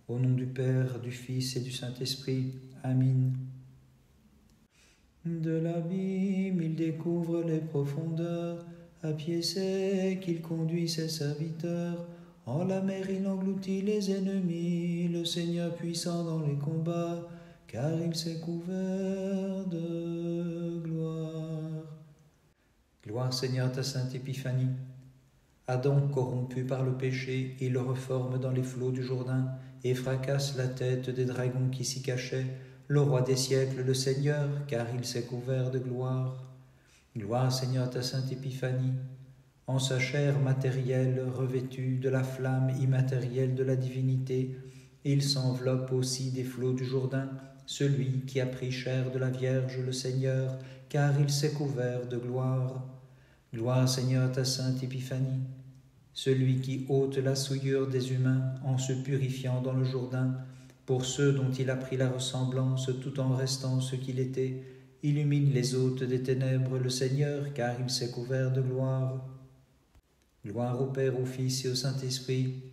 Au nom du Père, du Fils et du Saint-Esprit. Amen. De l'abîme, il découvre les profondeurs. À pied sec, il conduit ses serviteurs. En la mer, il engloutit les ennemis. Le Seigneur puissant dans les combats, car il s'est couvert de gloire. Gloire Seigneur ta sainte Épiphanie. Adam, corrompu par le péché, il le reforme dans les flots du Jourdain et fracasse la tête des dragons qui s'y cachaient. Le roi des siècles, le Seigneur, car il s'est couvert de gloire. Gloire Seigneur ta sainte Épiphanie. En sa chair matérielle revêtue de la flamme immatérielle de la divinité, il s'enveloppe aussi des flots du Jourdain, celui qui a pris chair de la Vierge, le Seigneur, car il s'est couvert de gloire. Gloire Seigneur ta sainte Épiphanie. Celui qui ôte la souillure des humains en se purifiant dans le Jourdain, pour ceux dont il a pris la ressemblance tout en restant ce qu'il était, illumine les hôtes des ténèbres, le Seigneur, car il s'est couvert de gloire. Gloire au Père, au Fils et au Saint-Esprit,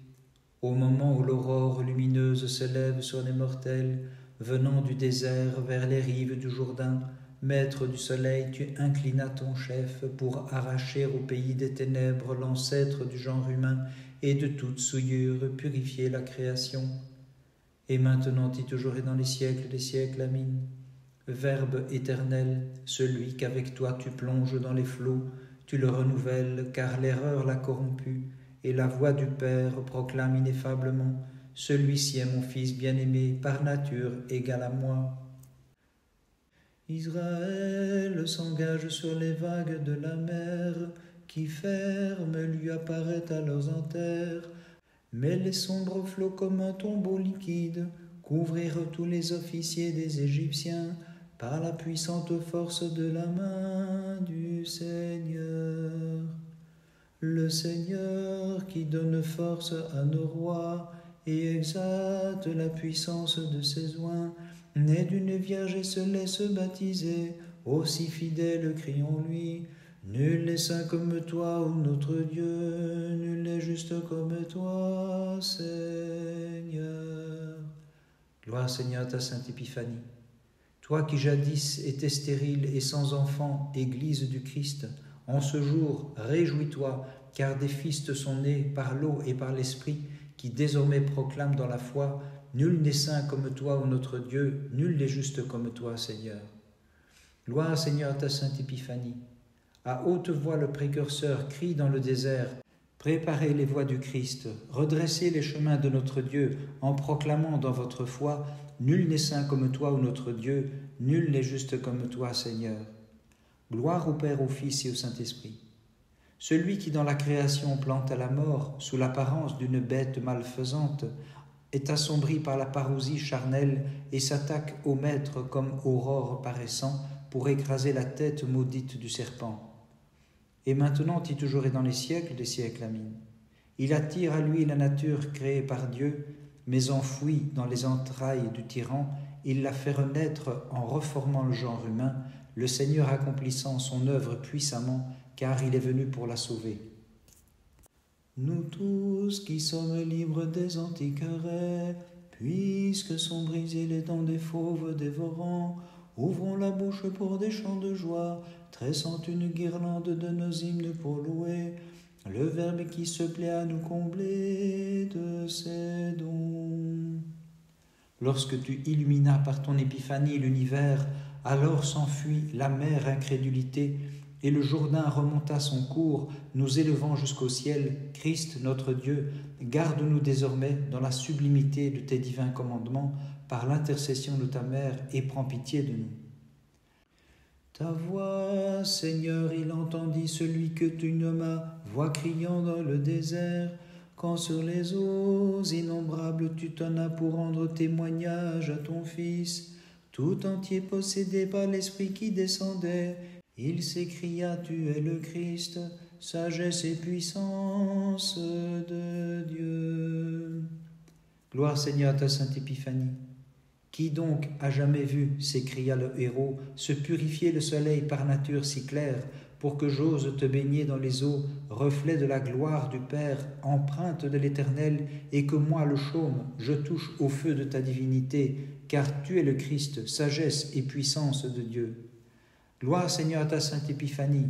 au moment où l'aurore lumineuse se lève sur les mortels, venant du désert vers les rives du Jourdain, Maître du soleil, tu inclinas ton chef pour arracher au pays des ténèbres l'ancêtre du genre humain et de toute souillure purifier la création. Et maintenant et toujours et dans les siècles des siècles, Amen. Verbe éternel, celui qu'avec toi tu plonges dans les flots, tu le renouvelles, car l'erreur l'a corrompu, et la voix du Père proclame ineffablement, celui-ci est mon Fils bien-aimé, par nature égal à moi. Israël s'engage sur les vagues de la mer, qui ferme lui apparaît alors en terre, mais les sombres flots comme un tombeau liquide couvrirent tous les officiers des Égyptiens par la puissante force de la main du Seigneur. Le Seigneur qui donne force à nos rois et exalte la puissance de ses oins, né d'une vierge et se laisse baptiser, aussi fidèle crions-lui. Nul n'est saint comme toi, ô notre Dieu, nul n'est juste comme toi, Seigneur. Gloire Seigneur ta sainte Épiphanie. Toi qui jadis étais stérile et sans enfant, Église du Christ, en ce jour, réjouis-toi, car des fils te sont nés par l'eau et par l'Esprit, qui désormais proclament dans la foi, nul n'est saint comme toi, ô notre Dieu, nul n'est juste comme toi, Seigneur. Gloire Seigneur ta sainte Épiphanie. À haute voix le précurseur crie dans le désert, préparez les voies du Christ, redressez les chemins de notre Dieu, en proclamant dans votre foi, nul n'est saint comme toi, ô notre Dieu, nul n'est juste comme toi, Seigneur. Gloire au Père, au Fils et au Saint-Esprit. Celui qui dans la création plante à la mort, sous l'apparence d'une bête malfaisante, est assombri par la parousie charnelle et s'attaque au Maître comme aurore paraissant pour écraser la tête maudite du serpent. Et maintenant et toujours et dans les siècles des siècles, Amen. Il attire à lui la nature créée par Dieu, mais enfouie dans les entrailles du tyran, il la fait renaître en reformant le genre humain, le Seigneur accomplissant son œuvre puissamment, car il est venu pour la sauver. Nous tous qui sommes libres des antiquerets, puisque sont brisées les dents des fauves dévorants, ouvrons la bouche pour des chants de joie, tressant une guirlande de nos hymnes pour louer le Verbe qui se plaît à nous combler de ses dons. Lorsque tu illuminas par ton épiphanie l'univers, alors s'enfuit l'amère incrédulité, et le Jourdain remonta son cours, nous élevant jusqu'au ciel. Christ, notre Dieu, garde-nous désormais dans la sublimité de tes divins commandements, par l'intercession de ta mère, et prends pitié de nous. Ta voix, Seigneur, il entendit celui que tu nommas, voix criant dans le désert, quand sur les eaux innombrables tu t'en as pour rendre témoignage à ton Fils, tout entier possédé par l'Esprit qui descendait. Il s'écria, tu es le Christ, sagesse et puissance de Dieu. Gloire Seigneur à ta sainte Épiphanie. Qui donc a jamais vu, s'écria le héros, se purifier le soleil par nature si claire, pour que j'ose te baigner dans les eaux, reflet de la gloire du Père, empreinte de l'Éternel, et que moi, le chaume, je touche au feu de ta divinité, car tu es le Christ, sagesse et puissance de Dieu. Gloire Seigneur à ta sainte Épiphanie.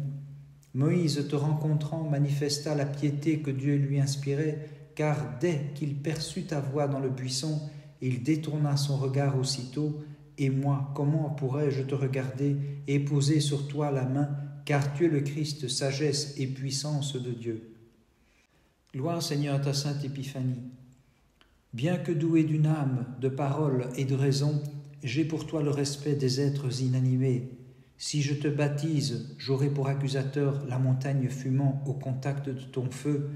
Moïse, te rencontrant, manifesta la piété que Dieu lui inspirait, car dès qu'il perçut ta voix dans le buisson, il détourna son regard aussitôt. Et moi, comment pourrais-je te regarder et poser sur toi la main, car tu es le Christ, sagesse et puissance de Dieu. Gloire Seigneur à ta sainte Épiphanie. Bien que doué d'une âme, de parole et de raison, j'ai pour toi le respect des êtres inanimés. Si je te baptise, j'aurai pour accusateur la montagne fumant au contact de ton feu,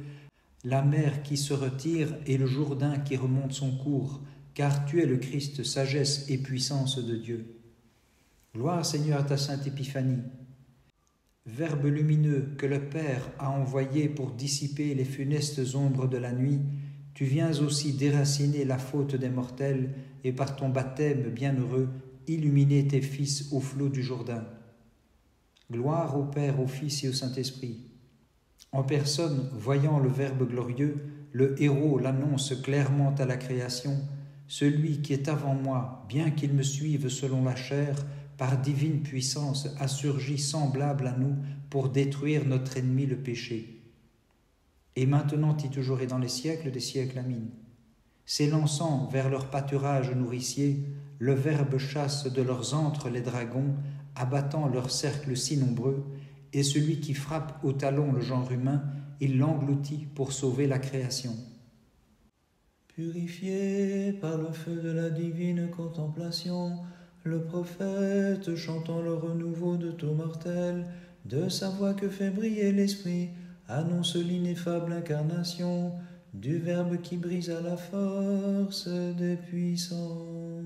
la mer qui se retire et le Jourdain qui remonte son cours, car tu es le Christ, sagesse et puissance de Dieu. Gloire Seigneur à ta sainte Épiphanie. Verbe lumineux que le Père a envoyé pour dissiper les funestes ombres de la nuit, tu viens aussi déraciner la faute des mortels et par ton baptême bienheureux, illuminer tes fils au flot du Jourdain. Gloire au Père, au Fils et au Saint-Esprit. En personne, voyant le Verbe glorieux, le héros l'annonce clairement à la création, celui qui est avant moi, bien qu'il me suive selon la chair, par divine puissance a surgi semblable à nous pour détruire notre ennemi le péché. Et maintenant et toujours et dans les siècles des siècles, amin. S'élançant vers leur pâturage nourricier, le Verbe chasse de leurs antres les dragons, abattant leurs cercles si nombreux, et celui qui frappe au talon le genre humain, il l'engloutit pour sauver la création. Purifié par le feu de la divine contemplation, le prophète, chantant le renouveau de tout mortel, de sa voix que fait briller l'esprit, annonce l'ineffable incarnation du Verbe qui brise à la force des puissants.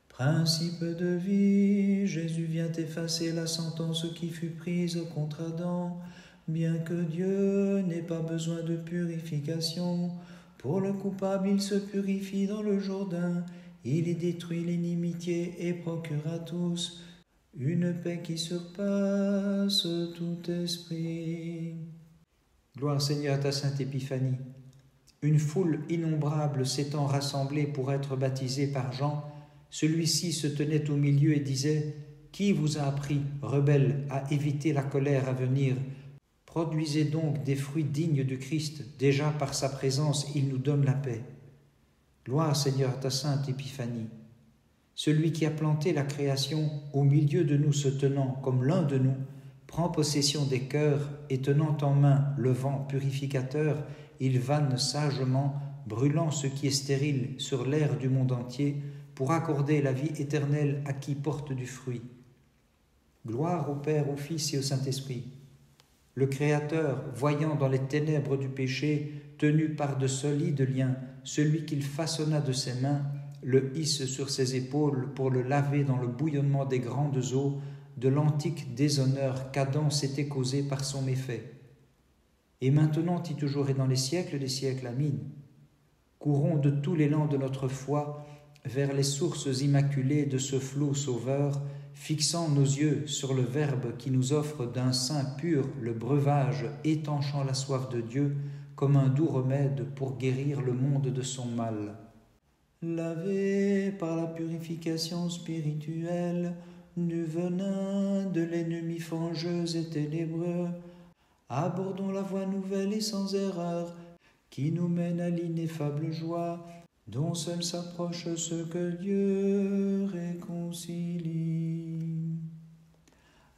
Principe de vie, Jésus vient effacer la sentence qui fut prise contre Adam, bien que Dieu n'ait pas besoin de purification. Pour le coupable, il se purifie dans le Jourdain, il y détruit l'inimitié et procure à tous une paix qui surpasse tout esprit. Gloire Seigneur à ta sainte Épiphanie. Une foule innombrable s'étant rassemblée pour être baptisée par Jean, celui-ci se tenait au milieu et disait « Qui vous a appris, rebelles, à éviter la colère à venir ? Produisez donc des fruits dignes du Christ, déjà par sa présence il nous donne la paix. » Gloire Seigneur à ta sainte Épiphanie. Celui qui a planté la création au milieu de nous se tenant comme l'un de nous, prend possession des cœurs et tenant en main le vent purificateur, il vanne sagement, brûlant ce qui est stérile sur l'air du monde entier, pour accorder la vie éternelle à qui porte du fruit. Gloire au Père, au Fils et au Saint-Esprit. Le Créateur, voyant dans les ténèbres du péché, tenu par de solides liens, celui qu'il façonna de ses mains, le hisse sur ses épaules pour le laver dans le bouillonnement des grandes eaux de l'antique déshonneur qu'Adam s'était causé par son méfait. Et maintenant et toujours et dans les siècles des siècles, amin. Courons de tout l'élan de notre foi vers les sources immaculées de ce flot sauveur, fixant nos yeux sur le Verbe qui nous offre d'un sein pur le breuvage étanchant la soif de Dieu comme un doux remède pour guérir le monde de son mal. Lavé par la purification spirituelle du venin de l'ennemi fangeux et ténébreux, abordons la voie nouvelle et sans erreur qui nous mène à l'ineffable joie dont seul s'approche ceux que Dieu réconcilie.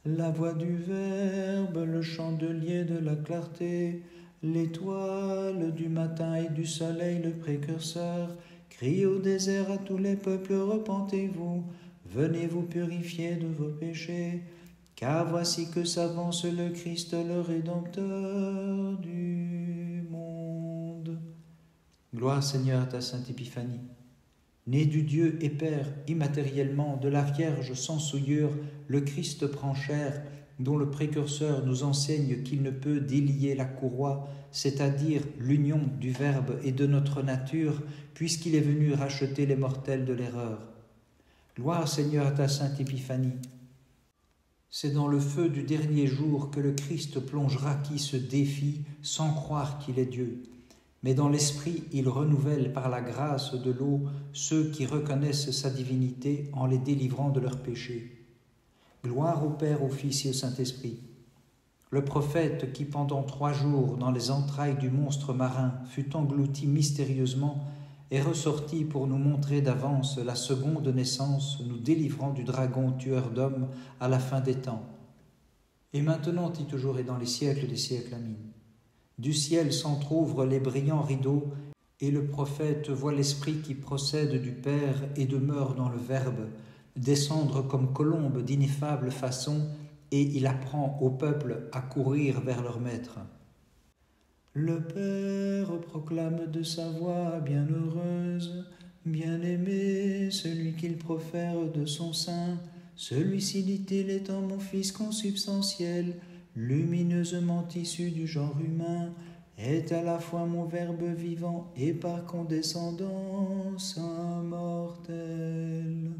La voix du Verbe, le chandelier de la clarté, l'étoile du matin et du soleil, le précurseur, crie au désert à tous les peuples, repentez-vous, venez vous purifier de vos péchés, car voici que s'avance le Christ, le Rédempteur du monde. Gloire Seigneur à ta sainte Épiphanie. Né du Dieu et Père immatériellement, de la Vierge sans souillure, le Christ prend chair, dont le précurseur nous enseigne qu'il ne peut délier la courroie, c'est-à-dire l'union du Verbe et de notre nature, puisqu'il est venu racheter les mortels de l'erreur. Gloire Seigneur à ta sainte Épiphanie. C'est dans le feu du dernier jour que le Christ plongera qui se défie sans croire qu'il est Dieu. Mais dans l'esprit, il renouvelle par la grâce de l'eau ceux qui reconnaissent sa divinité en les délivrant de leurs péchés. Gloire au Père, au Fils et au Saint-Esprit. Le prophète qui pendant 3 jours dans les entrailles du monstre marin fut englouti mystérieusement est ressorti pour nous montrer d'avance la seconde naissance, nous délivrant du dragon tueur d'hommes à la fin des temps. Et maintenant et toujours et dans les siècles des siècles, amin. Du ciel s'entr'ouvrent les brillants rideaux, et le prophète voit l'Esprit qui procède du Père et demeure dans le Verbe, descendre comme colombe d'ineffable façon, et il apprend au peuple à courir vers leur maître. Le Père proclame de sa voix bienheureuse, bien-aimé, celui qu'il profère de son sein. Celui-ci, dit-il, étant mon Fils consubstantiel, lumineusement issu du genre humain, est à la fois mon Verbe vivant et par condescendance immortel.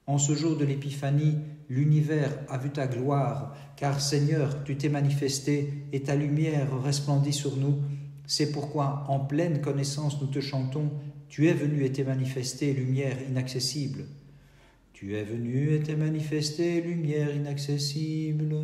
En ce jour de l'Épiphanie, l'univers a vu ta gloire, car Seigneur, tu t'es manifesté et ta lumière resplendit sur nous. C'est pourquoi, en pleine connaissance, nous te chantons, tu es venu et t'es manifesté, lumière inaccessible. Tu es venu et t'es manifesté, lumière inaccessible.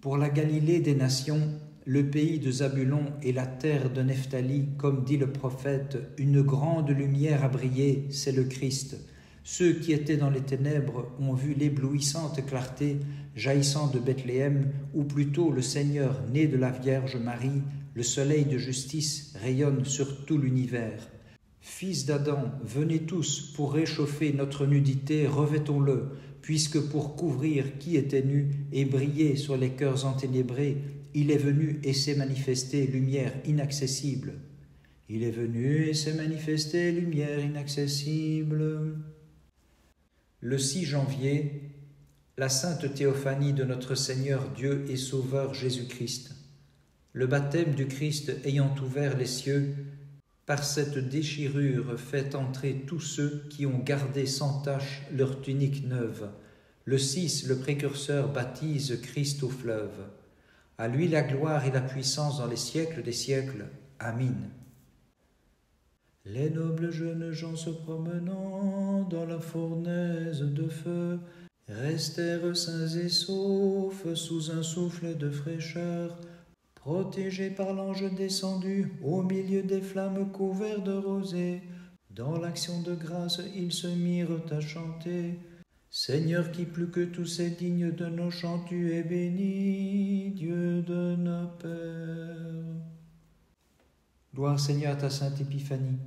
Pour la Galilée des nations, le pays de Zabulon et la terre de Nephtali, comme dit le prophète, une grande lumière a brillé, c'est le Christ. Ceux qui étaient dans les ténèbres ont vu l'éblouissante clarté jaillissant de Bethléem, ou plutôt le Seigneur né de la Vierge Marie, le soleil de justice rayonne sur tout l'univers. Fils d'Adam, venez tous pour réchauffer notre nudité, revêtons-le, puisque pour couvrir qui était nu et briller sur les cœurs enténébrés, il est venu et s'est manifesté lumière inaccessible. Il est venu et s'est manifesté lumière inaccessible. Le 6 janvier, la sainte théophanie de notre Seigneur Dieu et Sauveur Jésus-Christ. Le baptême du Christ ayant ouvert les cieux, par cette déchirure fait entrer tous ceux qui ont gardé sans tache leur tunique neuve. Le 6, le précurseur baptise Christ au fleuve. À lui la gloire et la puissance dans les siècles des siècles. Amin. Les nobles jeunes gens se promenant dans la fournaise de feu restèrent sains et saufs sous un souffle de fraîcheur, protégés par l'ange descendu au milieu des flammes couverts de rosée. Dans l'action de grâce, ils se mirent à chanter. Seigneur qui plus que tous est digne de nos chants, tu es béni, Dieu de nos pères. Gloire Seigneur à ta sainte Épiphanie.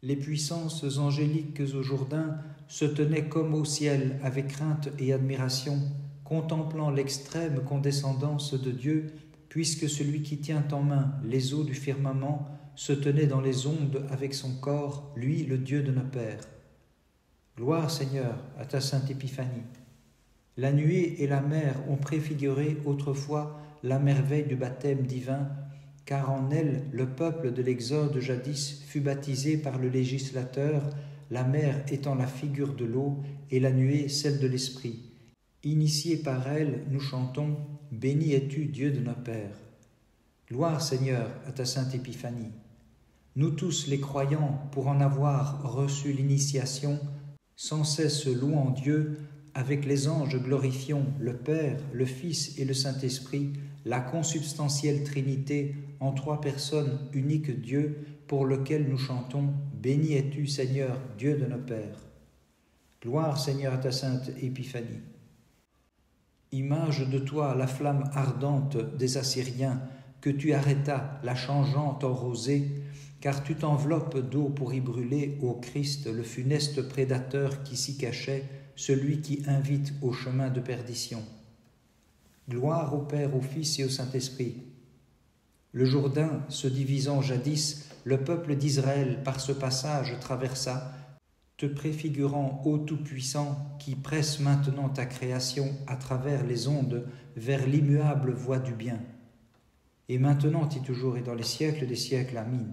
Les puissances angéliques au Jourdain se tenaient comme au ciel avec crainte et admiration, contemplant l'extrême condescendance de Dieu, puisque celui qui tient en main les eaux du firmament se tenait dans les ondes avec son corps, lui le Dieu de nos pères. Gloire Seigneur à ta sainte Épiphanie. La nuée et la mer ont préfiguré autrefois la merveille du baptême divin, car en elle, le peuple de l'Exode jadis fut baptisé par le législateur, la mer étant la figure de l'eau et la nuée celle de l'esprit. Initiés par elle, nous chantons « Béni es-tu, Dieu de nos pères ». Gloire Seigneur à ta sainte Épiphanie. Nous tous les croyants, pour en avoir reçu l'initiation, sans cesse louant Dieu, avec les anges glorifions le Père, le Fils et le Saint-Esprit, la consubstantielle Trinité, en 3 personnes, unique Dieu, pour lequel nous chantons « Béni es-tu, Seigneur, Dieu de nos pères ». Gloire, Seigneur, à ta sainte Épiphanie. Image de toi, la flamme ardente des Assyriens, que tu arrêtas, la changeante en rosée, car tu t'enveloppes d'eau pour y brûler, ô Christ, le funeste prédateur qui s'y cachait, celui qui invite au chemin de perdition. Gloire au Père, au Fils et au Saint-Esprit. Le Jourdain, se divisant jadis, le peuple d'Israël par ce passage traversa, te préfigurant, ô Tout-Puissant, qui presse maintenant ta création à travers les ondes vers l'immuable voie du bien. Et maintenant et toujours et dans les siècles des siècles, amin.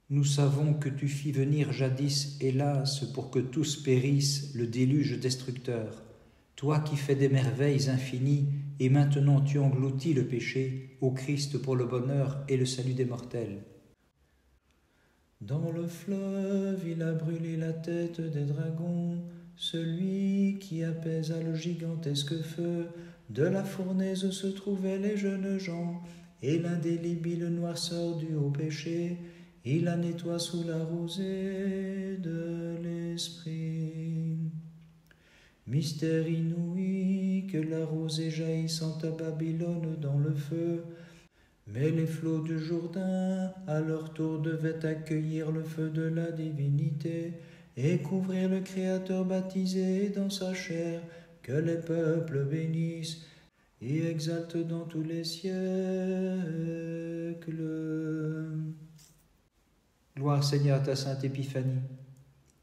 Nous savons que tu fis venir jadis, hélas, pour que tous périssent, le déluge destructeur. toi qui fais des merveilles infinies, et maintenant tu engloutis le péché, ô Christ pour le bonheur et le salut des mortels. Dans le fleuve, il a brûlé la tête des dragons, celui qui apaisa le gigantesque feu. De la fournaise se trouvaient les jeunes gens, et l'indélébile noirceur du haut péché, il la nettoie sous la rosée de l'esprit. Mystère inouï que la rosée jaillissant à Babylone dans le feu, mais les flots du Jourdain à leur tour devaient accueillir le feu de la divinité et couvrir le Créateur baptisé dans sa chair, que les peuples bénissent et exaltent dans tous les siècles. Gloire Seigneur à ta sainte Épiphanie.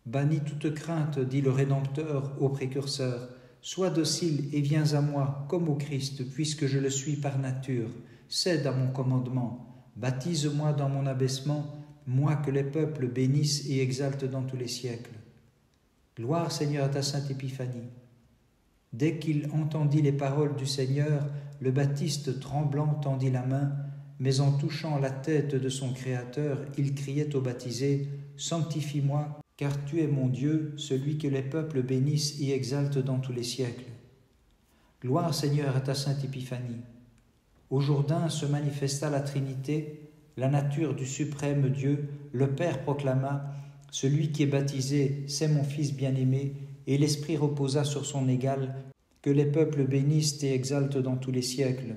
Bannis toute crainte, dit le Rédempteur au précurseur. Sois docile et viens à moi, comme au Christ, puisque je le suis par nature. Cède à mon commandement. Baptise-moi dans mon abaissement, moi que les peuples bénissent et exaltent dans tous les siècles. Gloire Seigneur à ta sainte Épiphanie. Dès qu'il entendit les paroles du Seigneur, le Baptiste tremblant tendit la main, mais en touchant la tête de son Créateur, il criait au baptisé « Sanctifie-moi, car tu es mon Dieu, celui que les peuples bénissent et exaltent dans tous les siècles. » Gloire Seigneur à ta sainte Épiphanie. Au Jourdain se manifesta la Trinité, la nature du suprême Dieu, le Père proclama « Celui qui est baptisé, c'est mon Fils bien-aimé » et l'Esprit reposa sur son égal, que les peuples bénissent et exaltent dans tous les siècles.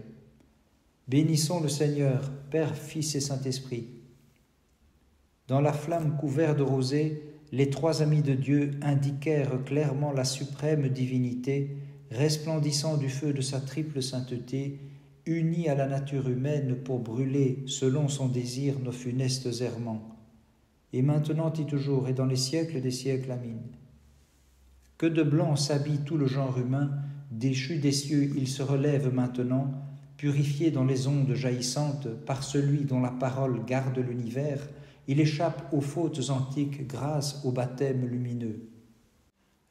Bénissons le Seigneur, Père, Fils et Saint-Esprit. Dans la flamme couverte de rosée, les trois amis de Dieu indiquèrent clairement la suprême divinité, resplendissant du feu de sa triple sainteté, unie à la nature humaine pour brûler, selon son désir, nos funestes errements. Et maintenant et toujours, et dans les siècles des siècles, Amin. Que de blanc s'habille tout le genre humain, déchu des cieux, il se relève maintenant, purifié dans les ondes jaillissantes par celui dont la parole garde l'univers, il échappe aux fautes antiques grâce au baptême lumineux.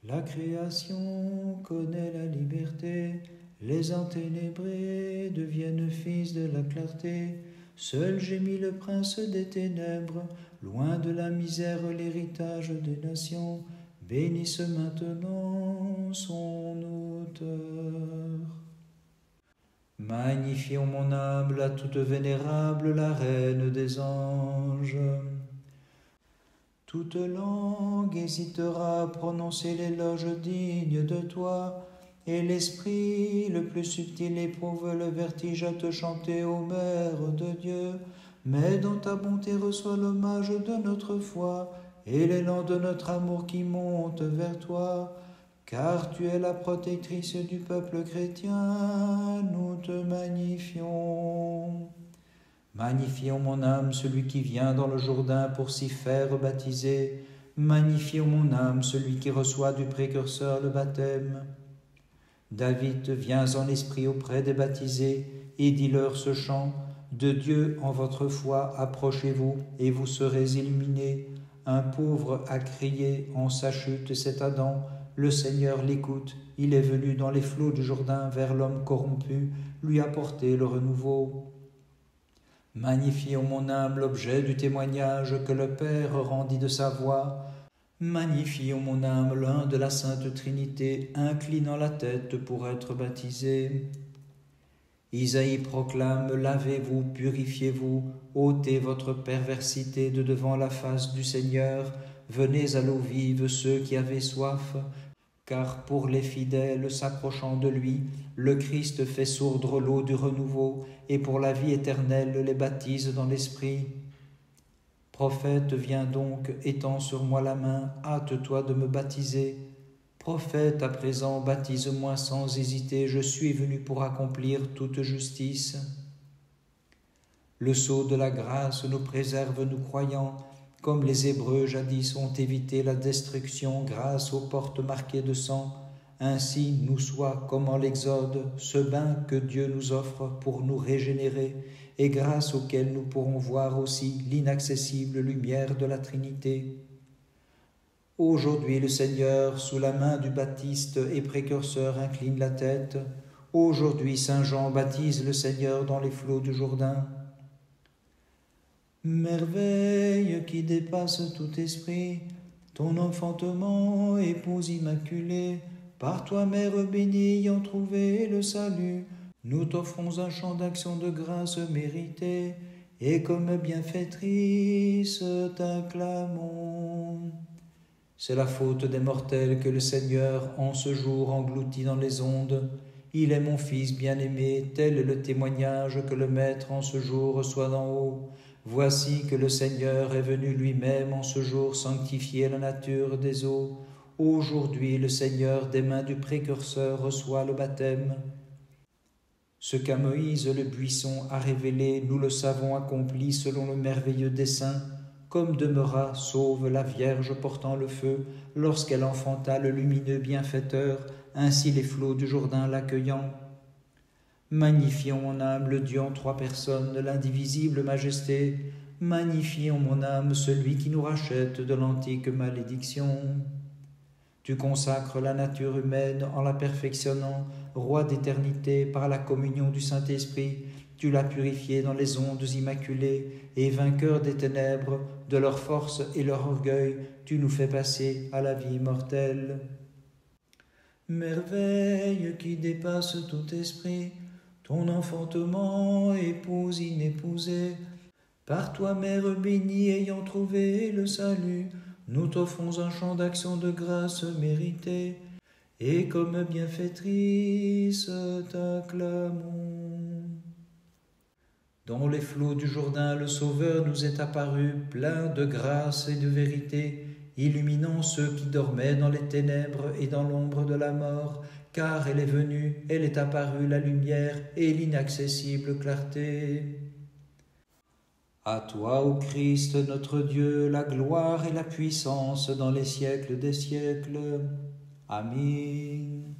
La création connaît la liberté, les enténébrés deviennent fils de la clarté. Seul gémit le prince des ténèbres, loin de la misère l'héritage des nations. Bénisse maintenant son auteur. Magnifions mon âme, la toute vénérable, la reine des anges. Toute langue hésitera à prononcer l'éloge digne de toi, et l'esprit le plus subtil éprouve le vertige à te chanter, ô Mère de Dieu. Mais dans ta bonté reçois l'hommage de notre foi, et l'élan de notre amour qui monte vers toi, car tu es la protectrice du peuple chrétien, nous te magnifions. Magnifions mon âme, celui qui vient dans le Jourdain pour s'y faire baptiser. Magnifions mon âme, celui qui reçoit du précurseur le baptême. David, viens en esprit auprès des baptisés, et dis-leur ce chant. De Dieu en votre foi approchez-vous, et vous serez illuminés. Un pauvre a crié en sa chute, c'est Adam. Le Seigneur l'écoute, il est venu dans les flots du Jourdain vers l'homme corrompu, lui apporter le renouveau. Magnifions mon âme l'objet du témoignage que le Père rendit de sa voix. Magnifions mon âme l'un de la Sainte Trinité, inclinant la tête pour être baptisé. Isaïe proclame, lavez-vous, purifiez-vous, ôtez votre perversité de devant la face du Seigneur, venez à l'eau vive ceux qui avaient soif, car pour les fidèles s'approchant de lui, le Christ fait sourdre l'eau du renouveau, et pour la vie éternelle les baptise dans l'Esprit. Prophète, viens donc, étends sur moi la main, hâte-toi de me baptiser. Prophète, à présent, baptise-moi sans hésiter, je suis venu pour accomplir toute justice. Le sceau de la grâce nous préserve, nous croyants, comme les Hébreux jadis ont évité la destruction grâce aux portes marquées de sang. Ainsi nous soit, comme en l'Exode, ce bain que Dieu nous offre pour nous régénérer, et grâce auquel nous pourrons voir aussi l'inaccessible lumière de la Trinité. Aujourd'hui le Seigneur, sous la main du baptiste et précurseur, incline la tête. Aujourd'hui Saint Jean baptise le Seigneur dans les flots du Jourdain. Merveille qui dépasse tout esprit, ton enfantement, épouse immaculée, par toi, Mère bénie, ayant trouvé le salut, nous t'offrons un chant d'action de grâce mérité, et comme bienfaitrice t'acclamons. C'est la faute des mortels que le Seigneur en ce jour engloutit dans les ondes. Il est mon Fils bien-aimé, tel est le témoignage que le Maître en ce jour reçoit d'en haut. Voici que le Seigneur est venu lui-même en ce jour sanctifier la nature des eaux. Aujourd'hui le Seigneur des mains du précurseur reçoit le baptême. Ce qu'à Moïse le buisson a révélé, nous le savons accompli selon le merveilleux dessein, comme demeura sauve la Vierge portant le feu, lorsqu'elle enfanta le lumineux bienfaiteur, ainsi les flots du Jourdain l'accueillant. Magnifions mon âme le Dieu en trois personnes, l'indivisible majesté. Magnifions mon âme celui qui nous rachète de l'antique malédiction. Tu consacres la nature humaine en la perfectionnant, roi d'éternité par la communion du Saint-Esprit. Tu l'as purifié dans les ondes immaculées, et vainqueur des ténèbres, de leur force et leur orgueil, tu nous fais passer à la vie immortelle. Merveille qui dépasse tout esprit, ton enfantement, épouse inépousée, par toi, Mère bénie, ayant trouvé le salut, nous t'offrons un chant d'action de grâce mérité, et comme bienfaitrice t'acclamons. Dans les flots du Jourdain, le Sauveur nous est apparu, plein de grâce et de vérité, illuminant ceux qui dormaient dans les ténèbres et dans l'ombre de la mort, car elle est venue, elle est apparue la lumière et l'inaccessible clarté. À toi, ô Christ, notre Dieu, la gloire et la puissance dans les siècles des siècles. Amen.